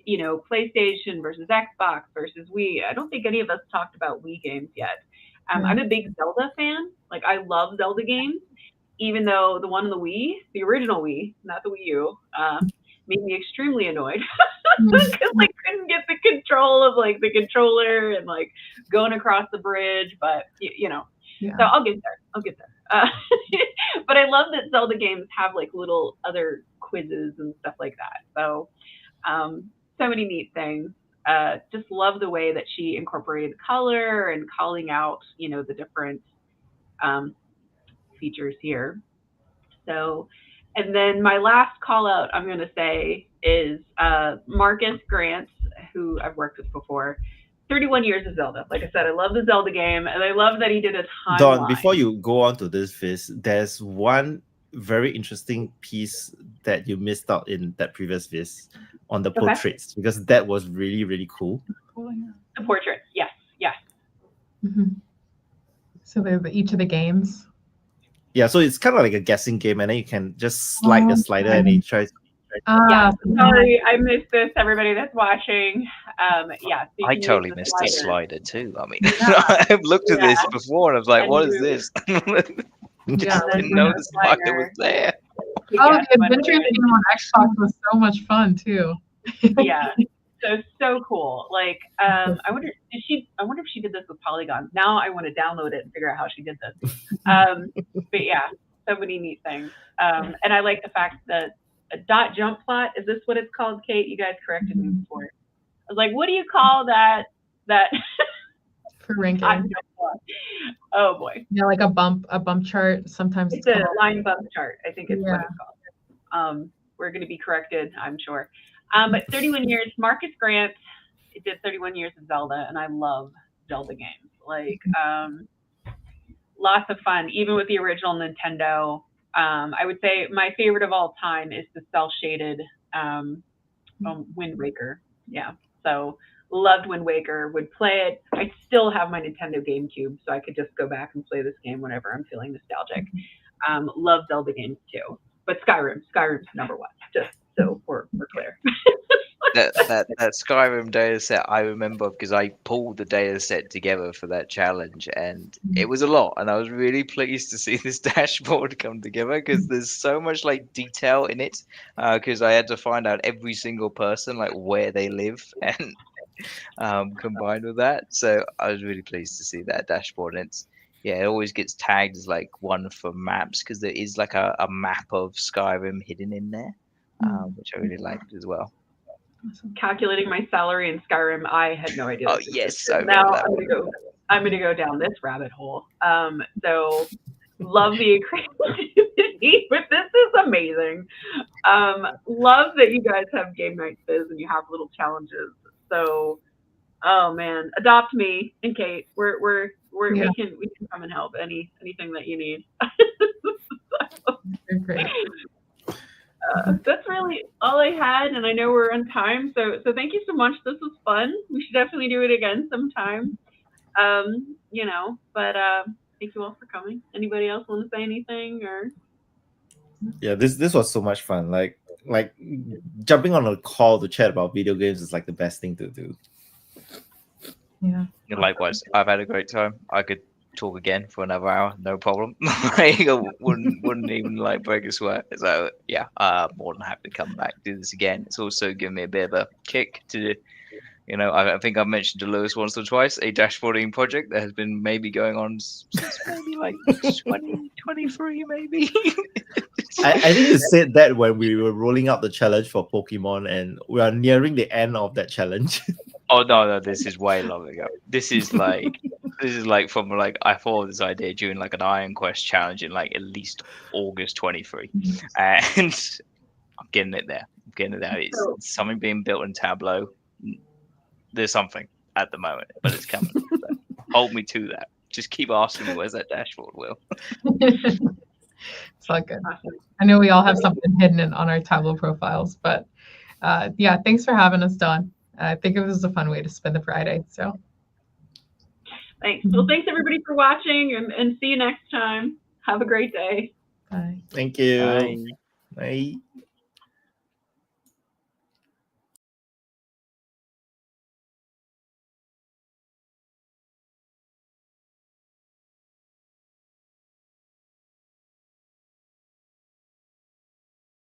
You know, PlayStation versus Xbox versus Wii. I don't think any of us talked about Wii games yet. I'm a big Zelda fan. Like I love Zelda games, even though the one on the Wii, the original Wii, not the Wii U, made me extremely annoyed because I couldn't get the control of like the controller and like going across the bridge. But you know, so I'll get there. But I love that Zelda games have like little other quizzes and stuff like that. So, so many neat things. Just love the way that she incorporated color and calling out, you know, the different features here. So, and then my last call out I'm going to say is Marcus Grant, who I've worked with before. 31 years of Zelda. Like I said, I love the Zelda game, and I love that he did a timeline. Don, before you go on to this, Viz, there's one very interesting piece that you missed out in that previous Viz on the portraits, because that was really cool. The portraits, yes. Mm-hmm. So they're each of the games. Yeah, so it's kind of like a guessing game, and then you can just slide the slider and it tries. Yeah, sorry, I missed this. Everybody that's watching, yeah. So I totally missed the slider too. I mean, I've looked at this before, and I was like, "What is this?" Didn't know the slider was there. Oh, the adventure game on Xbox was so much fun too. Yeah, so cool. Like, I wonder if she did this with polygons. Now I want to download it and figure out how she did this. But yeah, so many neat things. And I like the fact that a dot jump plot, is this what it's called, Kate? You guys corrected me before. I was like, what do you call that for ranking? Oh boy. Yeah, like a bump chart. Sometimes it's a line bump chart, I think it's what it's called. We're gonna be corrected, I'm sure. But 31 years, Marcus Grant did 31 years of Zelda, and I love Zelda games. Like lots of fun, even with the original Nintendo. I would say my favorite of all time is the cel-shaded Wind Waker. Yeah, so loved Wind Waker, would play it. I still have my Nintendo GameCube, so I could just go back and play this game whenever I'm feeling nostalgic. Love Zelda games too, but Skyrim's number one, just so we're clear. that Skyrim data set I remember because I pulled the data set together for that challenge, and it was a lot, and I was really pleased to see this dashboard come together because there's so much like detail in it, because I had to find out every single person, like where they live, and combined with that, so I was really pleased to see that dashboard. And it always gets tagged as like one for maps because there is like a map of Skyrim hidden in there, which I really liked as well. Calculating my salary in Skyrim, I had no idea. Oh yes, so now I'm gonna go down this rabbit hole. So love the creativity, but this is amazing. Love that you guys have game night Viz and you have little challenges. So, oh man, adopt me and Kate. We can come and help anything that you need. You're great. That's really all I had, and I know we're on time, so thank you so much. This was fun. We should definitely do it again sometime. You know, but thank you all for coming. Anybody else want to say anything or? Yeah, this was so much fun. Like jumping on a call to chat about video games is like the best thing to do. Yeah. Likewise, I've had a great time. I could talk again for another hour, no problem. I wouldn't even like break a sweat. So yeah, more than happy to come back, do this again. It's also given me a bit of a kick to You know, I think I've mentioned to Lewis once or twice a dashboarding project that has been maybe going on since maybe like 2023, maybe. I think you said that when we were rolling out the challenge for Pokemon, and we are nearing the end of that challenge. Oh no, this is way long ago. This is like from like I thought of this idea during like an Iron Quest challenge in like at least August 23, and I'm getting it there. I'm getting it there. It's something being built in Tableau. There's something at the moment, but it's coming. So hold me to that. Just keep asking me, where's that dashboard, Will? It's all good. I know we all have something hidden on our Tableau profiles, but yeah, thanks for having us, Dawn. I think it was a fun way to spend the Friday. So thanks. Well, thanks everybody for watching, and see you next time. Have a great day. bye. Thank you. Bye. Bye.